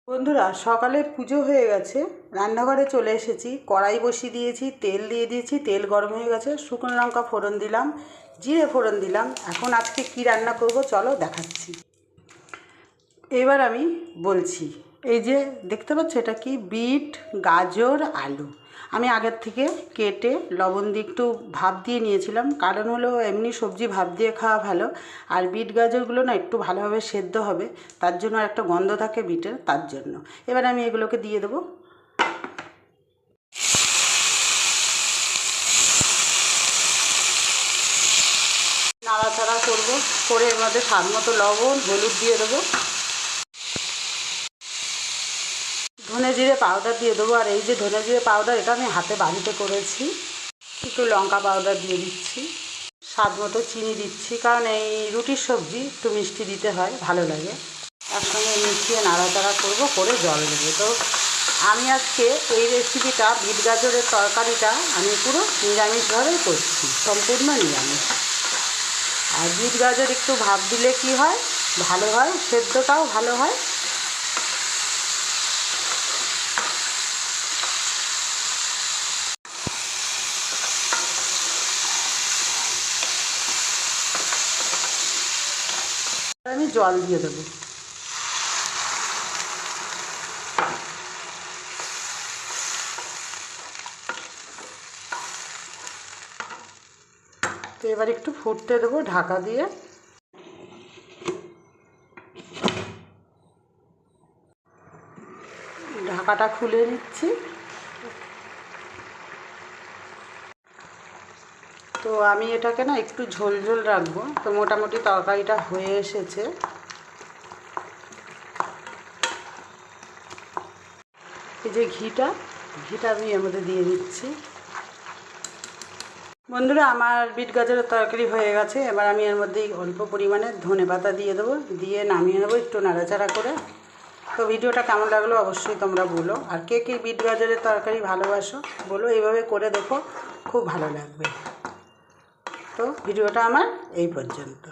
বন্ধুরা, সকালে পুজো হয়ে গেছে, রান্নাঘরে চলে এসেছি। কড়াই বসিয়ে দিয়েছি, তেল দিয়ে দিয়েছি, তেল গরম হয়ে গেছে, শুকনো লঙ্কা ফোড়ন দিলাম, জিরে ফোড়ন দিলাম। এখন আজকে কি রান্না করব চলো দেখাচ্ছি। এবার আমি বলছি, এই যে দেখতে পাচ্ছ এটা কি, বিট, গাজর, আলু আমি আগের থেকে কেটে লবণ দিয়ে একটু ভাপ দিয়ে নিয়েছিলাম। কারণ হলো এমনি সবজি ভাপ দিয়ে খাওয়া ভালো, আর বিট গাজরগুলো না একটু ভালোভাবে সেদ্ধ হবে, তার জন্য একটা গন্ধ থাকে বিটের, তার জন্য। এবার আমি এগুলোকে দিয়ে দেবো। নাড়াচাড়া করবো, করে এর মধ্যে স্বাদ মতো লবণ, হলুদ দিয়ে দেবো, ধনে জিরে পাউডার দিয়ে দেবো। আর এই যে ধনে জিরে পাউডার, এটা আমি হাতে বাড়িতে করেছি। একটু লঙ্কা পাউডার দিয়ে দিচ্ছি, স্বাদ মতো চিনি দিচ্ছি, কারণ এই রুটির সবজি একটু মিষ্টি দিতে হয়, ভালো লাগে। একসঙ্গে মিশিয়ে নাড়াচাড়া করবো, করে জল দেবো। তো আমি আজকে এই রেসিপিটা, বিট গাজরের তরকারিটা আমি পুরো নিরামিষভাবেই করছি, সম্পূর্ণ নিরামিষ। আর বিট গাজর একটু ভাপ দিলে কি হয়, ভালো হয়, সেদ্ধটাও ভালো হয়। আমি জল দিয়ে দেবো। তো এবার একটু ফুটতে দেবো ঢাকা দিয়ে। ঢাকাটা খুলে নিচ্ছি। তো আমি এটাকে না একটু ঝোল ঝোল রাখবো। তো মোটামুটি তরকারিটা হয়ে এসেছে। এই যে ঘিটা আমি এর মধ্যে দিয়ে দিচ্ছি। বন্ধুরা, আমার বিট গাজরের তরকারি হয়ে গেছে। এবার আমি এর মধ্যে অল্প পরিমাণে ধনেপাতা দিয়ে দেবো, দিয়ে নামিয়ে নেবো একটু নাড়াচাড়া করে। তো ভিডিওটা কেমন লাগলো অবশ্যই তোমরা বলো, আর কে কে বিট গাজরের তরকারি ভালোবাসো বলো, এইভাবে করে দেখো, খুব ভালো লাগবে। তো ভিডিওটা আমার এই পর্যন্ত।